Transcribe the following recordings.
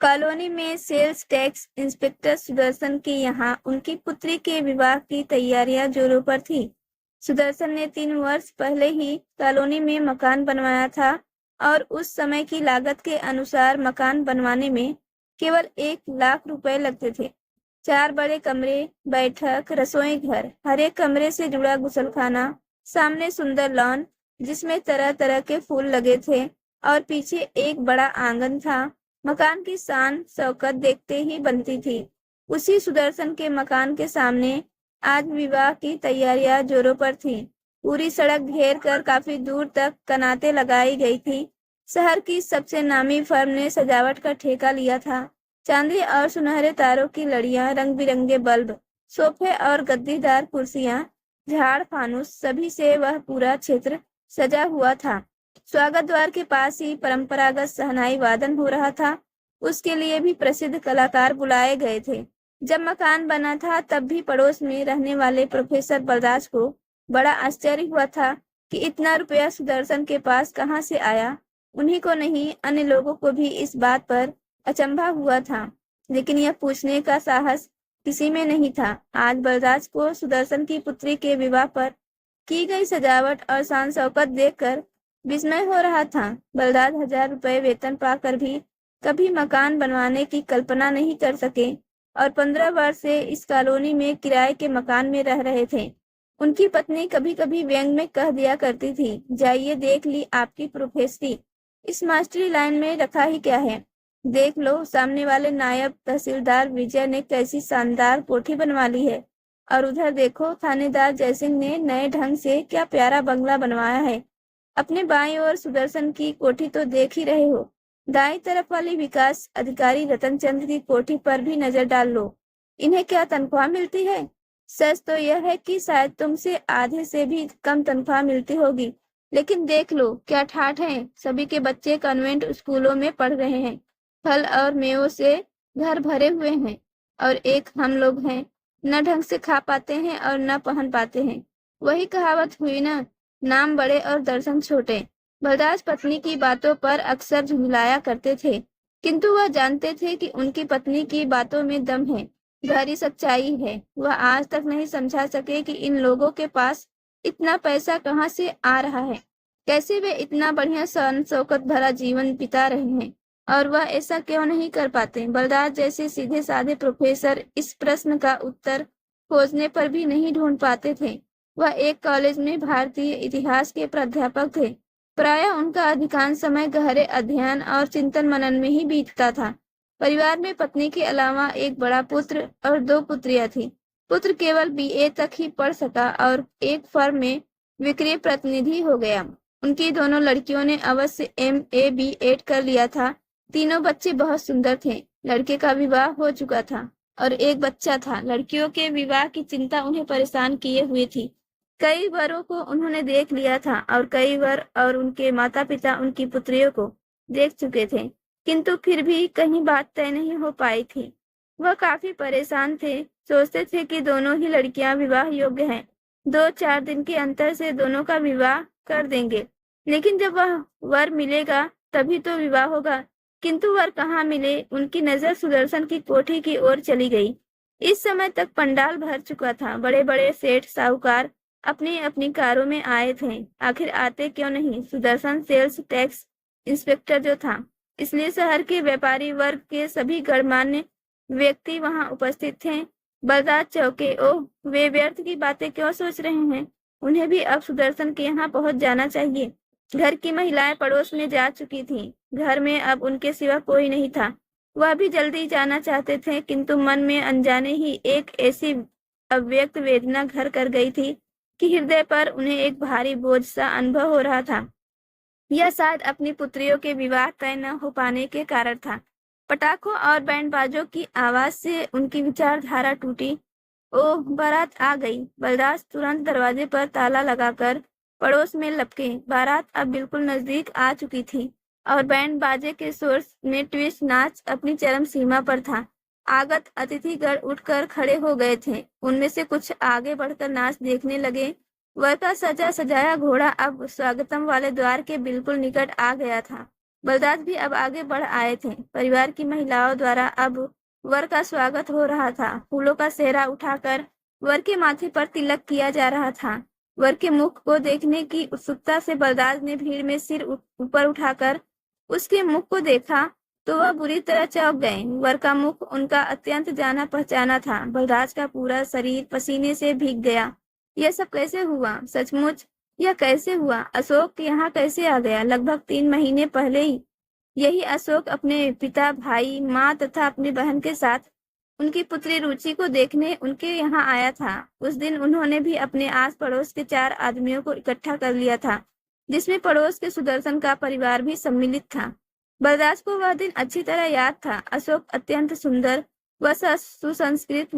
Colony में sales tax inspector Sudarshan के यहाँ उनकी पुत्री के विवाह की तैयारियां जोरों पर थी। सुदर्शन ने 3 वर्ष पहले ही कॉलोनी में मकान बनवाया था और उस समय की लागत के अनुसार मकान बनवाने में केवल 1 लाख रुपए लगते थे। 4 बड़े कमरे, बैठक, रसोई घर, हर एक कमरे से जुड़ा गुसलखाना, सामने सुंदर लॉन जिसमें तरह तरह के फूल लगे थे और पीछे एक बड़ा आंगन था। मकान की शान शौकत देखते ही बनती थी। उसी सुदर्शन के मकान के सामने आज विवाह की तैयारियां जोरों पर थी। पूरी सड़क घेर कर काफी दूर तक कनातें लगाई गई थी। शहर की सबसे नामी फर्म ने सजावट का ठेका लिया था। चांदी और सुनहरे तारों की लड़ियां, रंग बिरंगे बल्ब, सोफे और गद्दीदार कुर्सियां, झाड़ फानुस, सभी से वह पूरा क्षेत्र सजा हुआ था। स्वागत द्वार के पास ही परंपरागत शहनाई वादन हो रहा था। उसके लिए भी प्रसिद्ध कलाकार बुलाए गए थे। जब मकान बना था तब भी पड़ोस में रहने वाले प्रोफेसर बलराज को बड़ा आश्चर्य हुआ था कि इतना रुपया सुदर्शन के पास कहाँ से आया। उन्हीं को नहीं, अन्य लोगों को भी इस बात पर अचंभा हुआ था, लेकिन यह पूछने का साहस किसी में नहीं था। आज बलराज को सुदर्शन की पुत्री के विवाह पर की गई सजावट और शान शौकत देखकर विस्मय हो रहा था। बलराज 1000 रुपए वेतन पाकर भी कभी मकान बनवाने की कल्पना नहीं कर सके और 15 वर्ष से इस कॉलोनी में किराए के मकान में रह रहे थे। उनकी पत्नी कभी कभी व्यंग में कह दिया करती थी, जाइए देख ली आपकी प्रोफेसरी, इस मास्टरी लाइन में रखा ही क्या है। देख लो सामने वाले नायब तहसीलदार विजय ने कैसी शानदार कोठी बनवा ली है, और उधर देखो थानेदार जयसिंह ने नए ढंग से क्या प्यारा बंगला बनवाया है। अपने बाईं ओर सुदर्शन की कोठी तो देख ही रहे हो, दाईं तरफ वाली विकास अधिकारी रतनचंद की कोठी पर भी नजर डाल लो। इन्हें क्या तनख्वाह मिलती है? सच तो यह है कि शायद तुमसे आधे से भी कम तनख्वाह मिलती होगी, लेकिन देख लो क्या ठाठ है। सभी के बच्चे कॉन्वेंट स्कूलों में पढ़ रहे हैं, फल और मेवों से घर भरे हुए हैं, और एक हम लोग हैं, न ढंग से खा पाते हैं और न पहन पाते हैं। वही कहावत हुई ना, नाम बड़े और दर्शन छोटे। बलराज पत्नी की बातों पर अक्सर झुंझलाया करते थे, किंतु वह जानते थे कि उनकी पत्नी की बातों में दम है, गहरी सच्चाई है। वह आज तक नहीं समझा सके कि इन लोगों के पास इतना पैसा कहाँ से आ रहा है, कैसे वे इतना बढ़िया शान शौकत भरा जीवन बिता रहे हैं, और वह ऐसा क्यों नहीं कर पाते। बलराज जैसे सीधे साधे प्रोफेसर इस प्रश्न का उत्तर खोजने पर भी नहीं ढूंढ पाते थे। वह एक कॉलेज में भारतीय इतिहास के प्राध्यापक थे। प्रायः उनका अधिकांश समय गहरे अध्ययन और चिंतन मनन में ही बीतता था। परिवार में पत्नी के अलावा एक बड़ा पुत्र और 2 पुत्रियां थी। पुत्र केवल बीए तक ही पढ़ सका और एक फर्म में विक्रय प्रतिनिधि हो गया। उनकी दोनों लड़कियों ने अवश्य MA B.Ed कर लिया था। तीनों बच्चे बहुत सुंदर थे। लड़के का विवाह हो चुका था और एक बच्चा था। लड़कियों के विवाह की चिंता उन्हें परेशान किए हुए थी। कई वरों को उन्होंने देख लिया था और कई वर और उनके माता पिता उनकी पुत्रियों को देख चुके थे, किंतु फिर भी कहीं बात तय नहीं हो पाई थी। वह काफी परेशान थे, सोचते थे कि दोनों ही लड़कियां विवाह योग्य हैं, 2-4 दिन के अंतर से दोनों का विवाह कर देंगे, लेकिन जब वह वर मिलेगा तभी तो विवाह होगा। किंतु वर कहाँ मिले। उनकी नजर सुदर्शन की कोठी की ओर चली गई। इस समय तक पंडाल भर चुका था। बड़े बड़े सेठ साहूकार अपनी अपनी कारों में आए थे। आखिर आते क्यों नहीं। सुदर्शन सेल्स टैक्स इंस्पेक्टर जो था, इसलिए शहर के व्यापारी वर्ग के सभी गणमान्य व्यक्ति वहां उपस्थित थे। बलराज चौके। ओह, वे व्यर्थ की बातें क्यों सोच रहे हैं। उन्हें भी अब सुदर्शन के यहाँ पहुंच जाना चाहिए। घर की महिलाएं पड़ोस में जा चुकी थीं। घर में अब उनके सिवा कोई नहीं था। वह भी जल्दी जाना चाहते थे, किंतु मन में अनजाने ही एक ऐसी अव्यक्त वेदना घर कर गई थी कि हृदय पर उन्हें एक भारी बोझ सा अनुभव हो रहा था। यह शायद अपनी पुत्रियों के विवाह तय न हो पाने के कारण था। पटाखों और बैंड बाजों की आवाज से उनकी विचारधारा टूटी। ओह, बारात आ गई। बलराज तुरंत दरवाजे पर ताला लगाकर पड़ोस में लपके। बारात अब बिल्कुल नजदीक आ चुकी थी और बैंड बाजे के शोर में ट्विस्ट नाच अपनी चरम सीमा पर था। आगत अतिथिगण उठकर खड़े हो गए थे। उनमें से कुछ आगे बढ़कर नाच देखने लगे। वह का सजा सजाया घोड़ा अब स्वागतम वाले द्वार के बिल्कुल निकट आ गया था। बलराज भी अब आगे बढ़ आए थे। परिवार की महिलाओं द्वारा अब वर का स्वागत हो रहा था। फूलों का सेहरा उठाकर वर के माथे पर तिलक किया जा रहा था। वर के मुख को देखने की उत्सुकता से बलराज ने भीड़ में सिर ऊपर उठाकर उसके मुख को देखा तो वह बुरी तरह चौंक गए। वर का मुख उनका अत्यंत जाना पहचाना था। बलराज का पूरा शरीर पसीने से भीग गया। यह सब कैसे हुआ? सचमुच यह कैसे हुआ? अशोक यहाँ कैसे आ गया? लगभग 3 महीने पहले ही यही अशोक अपने पिता, भाई, माँ तथा अपनी बहन के साथ उनकी पुत्री रुचि को देखने उनके यहाँ आया था। उस दिन उन्होंने भी अपने आस पड़ोस के 4 आदमियों को इकट्ठा कर लिया था, जिसमें पड़ोस के सुदर्शन का परिवार भी सम्मिलित था। बलराज को वह दिन अच्छी तरह याद था। अशोक अत्यंत सुंदर व सुसंस्कृत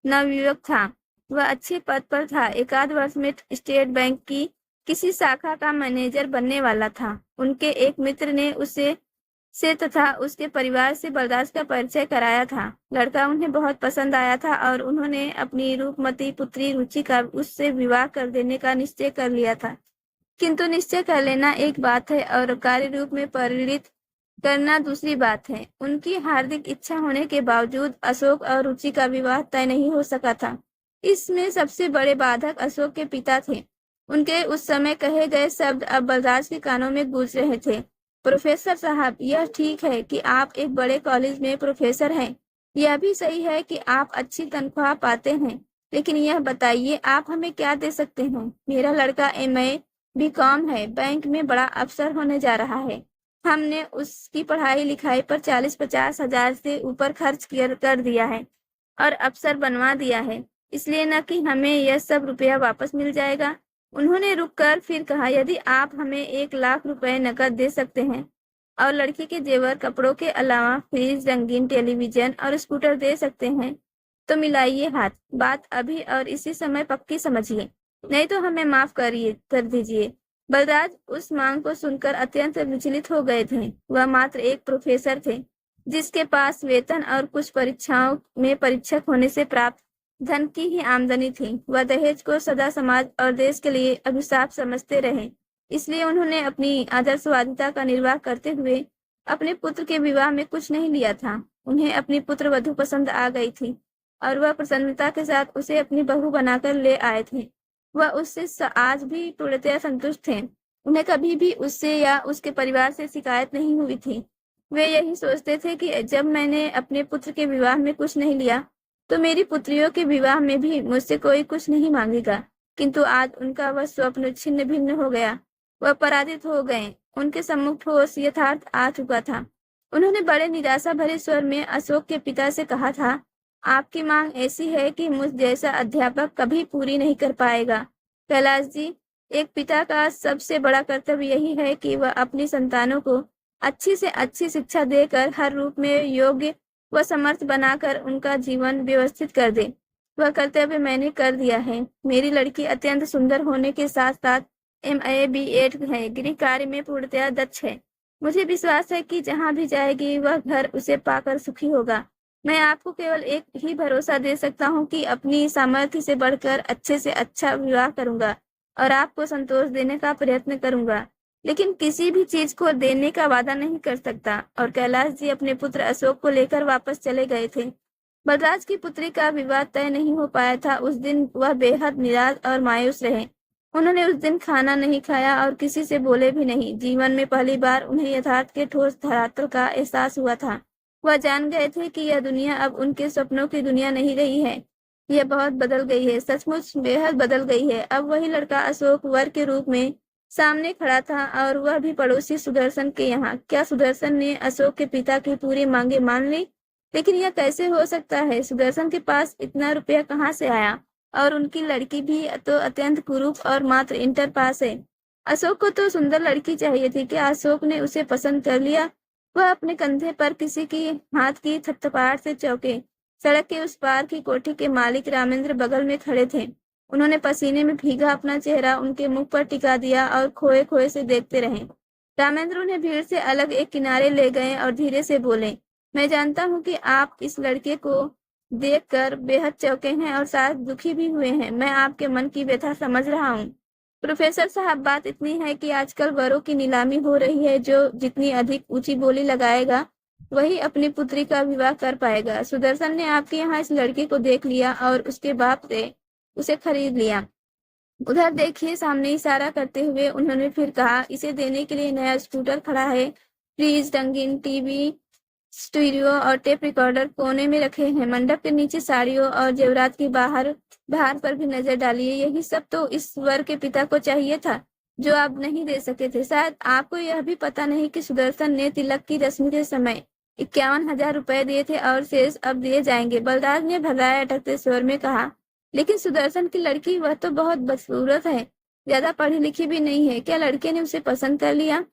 नवयुवक था। वह अच्छे पद पर था। एकाध वर्ष में स्टेट बैंक की किसी शाखा का मैनेजर बनने वाला था। उनके एक मित्र ने उसे तथा उसके परिवार से बलराज का परिचय कराया था। लड़का उन्हें बहुत पसंद आया था और उन्होंने अपनी रूपमती पुत्री रुचि का उससे विवाह कर देने का निश्चय कर लिया था। किंतु निश्चय कर लेना एक बात है और कार्य रूप में परिणित करना दूसरी बात है। उनकी हार्दिक इच्छा होने के बावजूद अशोक और रुचि का विवाह तय नहीं हो सका था। इसमें सबसे बड़े बाधक अशोक के पिता थे। उनके उस समय कहे गए शब्द अब बलराज के कानों में गूंज रहे थे। प्रोफेसर साहब, यह ठीक है कि आप एक बड़े कॉलेज में प्रोफेसर हैं। यह भी सही है कि आप अच्छी तनख्वाह पाते हैं। लेकिन यह बताइए आप हमें क्या दे सकते हैं? मेरा लड़का MA BCom है, बैंक में बड़ा अफसर होने जा रहा है। हमने उसकी पढ़ाई लिखाई पर 40-50 हजार से ऊपर खर्च कर दिया है और अफसर बनवा दिया है, इसलिए न कि हमें यह सब रुपया वापस मिल जाएगा। उन्होंने रुककर फिर कहा, यदि आप हमें 1 लाख रुपए नकद दे सकते हैं और लड़की के जेवर कपड़ों के अलावा फ्रिज, रंगीन टेलीविजन और स्कूटर दे सकते हैं तो मिलाइए हाथ। बात अभी और इसी समय पक्की समझिए, नहीं तो हमें माफ कर दीजिए। बलराज उस मांग को सुनकर अत्यंत विचलित हो गए थे। वह मात्र एक प्रोफेसर थे जिसके पास वेतन और कुछ परीक्षाओं में परीक्षक होने से प्राप्त धन की ही आमदनी थी। वह दहेज को सदा समाज और देश के लिए अभिशाप समझते रहे। इसलिए उन्होंने अपनी आदर्शवादिता का निर्वाह करते हुए अपने पुत्र के विवाह में कुछ नहीं लिया था। उन्हें अपनी पुत्र वधू पसंद आ गई थी और वह प्रसन्नता के साथ उसे अपनी बहू बनाकर ले आए थे। वह उससे आज भी पूर्णतया संतुष्ट थे। उन्हें कभी भी उससे या उसके परिवार से शिकायत नहीं हुई थी। वे यही सोचते थे कि जब मैंने अपने पुत्र के विवाह में कुछ नहीं लिया तो मेरी पुत्रियों के विवाह में भी मुझसे कोई कुछ नहीं मांगेगा। किंतु आज उनका वह स्वप्न छिन्न भिन्न हो गया। वह पराजित हो गए। उनके सम्मुख ठोस यथार्थ आ चुका था। उन्होंने बड़े निराशा भरे स्वर में अशोक के पिता से कहा था, आपकी मांग ऐसी है कि मुझ जैसा अध्यापक कभी पूरी नहीं कर पाएगा। कैलाश जी, एक पिता का सबसे बड़ा कर्तव्य यही है कि वह अपनी संतानों को अच्छी से अच्छी शिक्षा देकर हर रूप में योग्य व समर्थ बनाकर उनका जीवन व्यवस्थित कर दे। वह कर्तव्य मैंने कर दिया है। मेरी लड़की अत्यंत सुंदर होने के साथ साथ MA B.Ed है, गृह कार्य में पूर्णतया दक्ष है। मुझे विश्वास है कि जहाँ भी जाएगी वह घर उसे पाकर सुखी होगा। मैं आपको केवल एक ही भरोसा दे सकता हूँ कि अपनी सामर्थ्य से बढ़कर अच्छे से अच्छा विवाह करूंगा और आपको संतोष देने का प्रयत्न करूंगा, लेकिन किसी भी चीज को देने का वादा नहीं कर सकता। और कैलाश जी अपने पुत्र अशोक को लेकर वापस चले गए थे। बलराज की पुत्री का विवाह तय नहीं हो पाया था। उस दिन वह बेहद निराश और मायूस रहे। उन्होंने उस दिन खाना नहीं खाया और किसी से बोले भी नहीं। जीवन में पहली बार उन्हें यथार्थ के ठोस धरातल का एहसास हुआ था। वह जान गए थे कि यह दुनिया अब उनके सपनों की दुनिया नहीं रही है। यह बहुत बदल गई है, सचमुच बेहद बदल गई है। अब वही लड़का अशोक वर के रूप में सामने खड़ा था और वह भी पड़ोसी सुदर्शन के यहाँ। क्या सुदर्शन ने अशोक के पिता की पूरी मांगे मान ली? लेकिन यह कैसे हो सकता है? सुदर्शन के पास इतना रुपया कहाँ से आया? और उनकी लड़की भी तो अत्यंत कुरूप और मात्र इंटर पास है। अशोक को तो सुंदर लड़की चाहिए थी। क्या अशोक ने उसे पसंद कर लिया? वह अपने कंधे पर किसी की हाथ की थपथपाहट से चौंके। सड़क के उस पार की कोठी के मालिक रामेंद्र बगल में खड़े थे। उन्होंने पसीने में भीगा अपना चेहरा उनके मुख पर टिका दिया और खोए खोए से देखते रहे। रामेंद्र उन्हें भीड़ से अलग एक किनारे ले गए और धीरे से बोले, मैं जानता हूँ कि आप इस लड़के को देखकर बेहद चौंके हैं और शायद दुखी भी हुए हैं। मैं आपके मन की व्यथा समझ रहा हूँ। प्रोफेसर साहब, बात इतनी है कि आजकल वरों की नीलामी हो रही है। जो जितनी अधिक ऊंची बोली लगाएगा वही अपनी पुत्री का विवाह कर पाएगा। सुदर्शन ने आपके यहाँ इस लड़की को देख लिया और उसके बाप से उसे खरीद लिया। उधर देखिए, सामने इशारा करते हुए उन्होंने फिर कहा, इसे देने के लिए नया स्कूटर खड़ा है। फ्रिज, रंगीन टीवी, स्टीरियो और टेप रिकॉर्डर कोने में रखे हैं। मंडप के नीचे साड़ियों और जेवरात की बाहर पर भी नजर डालिए। यही सब तो इस वर के पिता को चाहिए था, जो आप नहीं दे सके थे। शायद आपको यह भी पता नहीं कि सुदर्शन ने तिलक की रस्म के समय 51,000 रुपए दिए थे और शेष अब दिए जाएंगे। बलराज ने भर्राए अटकते स्वर में कहा, लेकिन सुदर्शन की लड़की, वह तो बहुत बदसूरत है, ज्यादा पढ़ी लिखी भी नहीं है। क्या लड़के ने उसे पसंद कर लिया?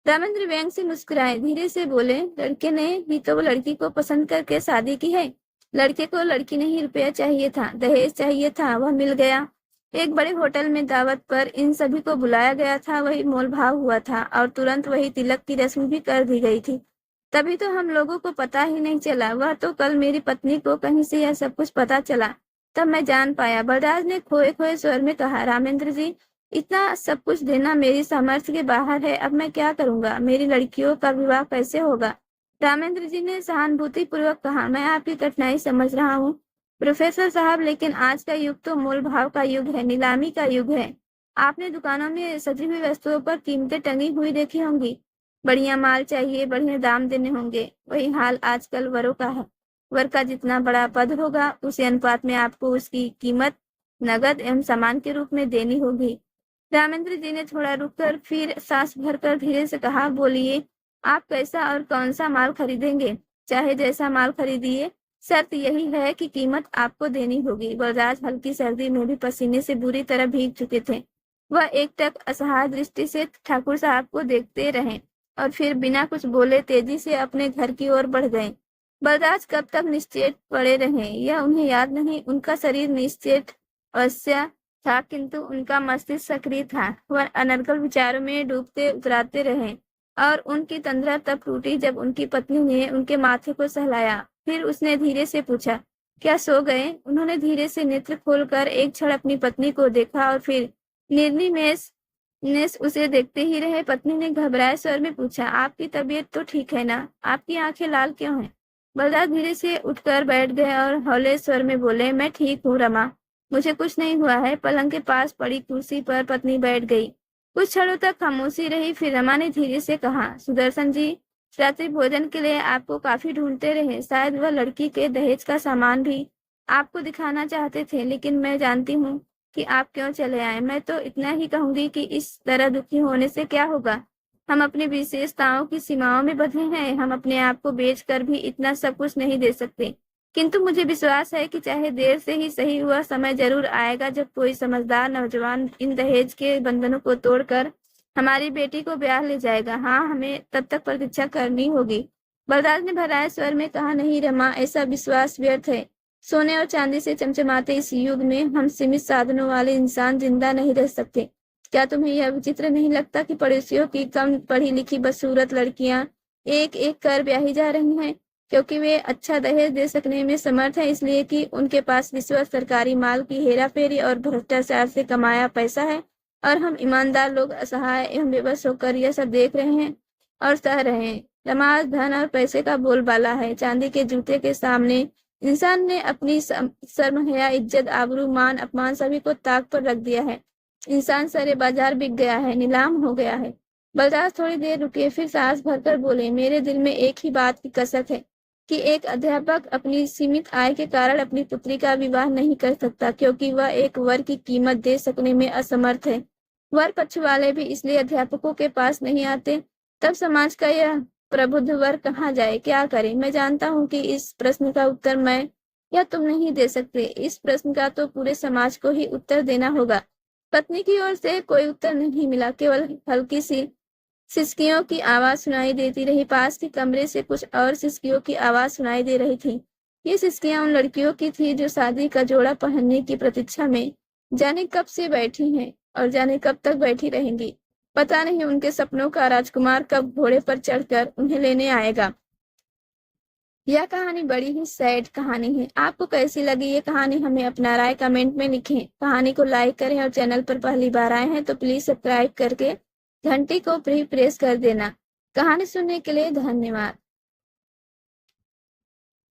रामेंद्र व्यंग से मुस्कुराए, धीरे से बोले, लड़के ने ही तो वो लड़की को पसंद करके शादी की है। लड़के को लड़की नहीं, रुपया चाहिए था, दहेज चाहिए था, वह मिल गया। एक बड़े होटल में दावत पर इन सभी को बुलाया गया था, वही मोल भाव हुआ था और तुरंत वही तिलक की रस्म भी कर दी गई थी। तभी तो हम लोगों को पता ही नहीं चला। वह तो कल मेरी पत्नी को कहीं से यह सब कुछ पता चला, तब मैं जान पाया। बलराज ने खोए खोए स्वर में कहा, रामेंद्र जी, इतना सब कुछ देना मेरी सामर्थ्य के बाहर है। अब मैं क्या करूंगा? मेरी लड़कियों का विवाह कैसे होगा? रामेंद्र जी ने सहानुभूति पूर्वक कहा, मैं आपकी कठिनाई समझ रहा हूँ प्रोफेसर साहब, लेकिन आज का युग तो मोल भाव का युग है, नीलामी का युग है। आपने दुकानों में सजी हुई वस्तुओं पर कीमतें टंगी हुई देखी होंगी। बढ़िया माल चाहिए, बढ़िया दाम देने होंगे। वही हाल आजकल वरों का है। वर का जितना बड़ा पद होगा, उसी अनुपात में आपको उसकी कीमत नगद एवं सामान के रूप में देनी होगी। रामेंद्र जी ने थोड़ा रुककर फिर सांस भरकर धीरे से कहा, बोलिए, आप कैसा और कौन सा माल खरीदेंगे? चाहे जैसा माल खरीदिए, शर्त यही है कि कीमत आपको देनी होगी। बलराज हल्की सर्दी में भी पसीने से बुरी तरह भीग चुके थे। वह एकटक असहाय दृष्टि से ठाकुर साहब को देखते रहे और फिर बिना कुछ बोले तेजी से अपने घर की ओर बढ़ गए। बलराज कब तक निश्चेत पड़े रहे, यह उन्हें याद नहीं। उनका शरीर निश्चेत अवश्य था, किंतु उनका मस्तिष्क सक्रिय था। वह अनर्गल विचारों में डूबते उतराते रहे और उनकी तंद्रा तब टूटी जब उनकी पत्नी ने उनके माथे को सहलाया। फिर उसने धीरे से पूछा, क्या सो गए? उन्होंने धीरे से नेत्र खोलकर एक क्षण अपनी पत्नी को देखा और फिर निर्निमेष उसे देखते ही रहे। पत्नी ने घबराए स्वर में पूछा, आपकी तबीयत तो ठीक है ना? आपकी आंखें लाल क्यों हैं? बलराज धीरे से उठकर बैठ गए और हौले स्वर में बोले, मैं ठीक हूँ रमा, मुझे कुछ नहीं हुआ है। पलंग के पास पड़ी कुर्सी पर पत्नी बैठ गई। कुछ क्षणों तक खामोशी रही। फिर रमा ने धीरे से कहा, सुदर्शन जी, रात्रि भोजन के लिए आपको काफी ढूंढते रहे। शायद वह लड़की के दहेज का सामान भी आपको दिखाना चाहते थे, लेकिन मैं जानती हूँ कि आप क्यों चले आए। मैं तो इतना ही कहूंगी कि इस तरह दुखी होने से क्या होगा? हम अपनी विशेषताओं की सीमाओं में बंधे हैं। हम अपने आप को बेचकर भी इतना सब कुछ नहीं दे सकते। किंतु मुझे विश्वास है कि चाहे देर से ही सही, वह समय जरूर आएगा जब कोई समझदार नौजवान इन दहेज के बंधनों को तोड़कर हमारी बेटी को ब्याह ले जाएगा। हाँ, हमें तब तक प्रतीक्षा करनी होगी। बलराज ने भराए स्वर में कहा, नहीं रमा, ऐसा विश्वास व्यर्थ है। सोने और चांदी से चमचमाते इस युग में हम सीमित साधनों वाले इंसान जिंदा नहीं रह सकते। क्या तुम्हें यह विचित्र नहीं लगता कि पड़ोसियों की कम पढ़ी लिखी बदसूरत लड़कियां एक एक कर ब्याही जा रही हैं, क्योंकि वे अच्छा दहेज दे सकने में समर्थ हैं, इसलिए कि उनके पास रिश्वत, सरकारी माल की हेराफेरी और भ्रष्टाचार से कमाया पैसा है, और हम ईमानदार लोग असहाय एवं बेबस होकर यह सब देख रहे हैं और सह रहे हैं। समाज धन और पैसे का बोलबाला है। चांदी के जूते के सामने इंसान ने अपनी शर्म, हया, इज्जत, आबरू, मान, अपमान सभी को ताक पर रख दिया है। इंसान सारे बाजार बिक गया है, नीलाम हो गया है। बलराज थोड़ी देर रुके, फिर सांस भरकर बोले, मेरे दिल में एक ही बात की कसक है कि एक अध्यापक अपनी सीमित आय के कारण अपनी पुत्री का विवाह नहीं कर सकता, क्योंकि वह एक वर की कीमत दे सकने में असमर्थ है। वर पक्ष वाले भी इसलिए अध्यापकों के पास नहीं आते। तब समाज का यह प्रबुद्ध वर्ग कहाँ जाए, क्या करे? मैं जानता हूँ कि इस प्रश्न का उत्तर मैं या तुम नहीं दे सकते। इस प्रश्न का तो पूरे समाज को ही उत्तर देना होगा। पत्नी की ओर से कोई उत्तर नहीं मिला, केवल हल्की सी सिसकियों की आवाज सुनाई देती रही। पास के कमरे से कुछ और सिसकियों की आवाज सुनाई दे रही थी। ये सिसकियां उन लड़कियों की थी जो शादी का जोड़ा पहनने की प्रतीक्षा में जाने कब से बैठी हैं और जाने कब तक बैठी रहेंगी। पता नहीं उनके सपनों का राजकुमार कब घोड़े पर चढ़कर उन्हें लेने आएगा। यह कहानी बड़ी ही सैड कहानी है। आपको कैसी लगी ये कहानी हमें अपना राय कमेंट में लिखें। कहानी को लाइक करें और चैनल पर पहली बार आए हैं तो प्लीज सब्सक्राइब करके घंटी को भी प्रेस कर देना। कहानी सुनने के लिए धन्यवाद।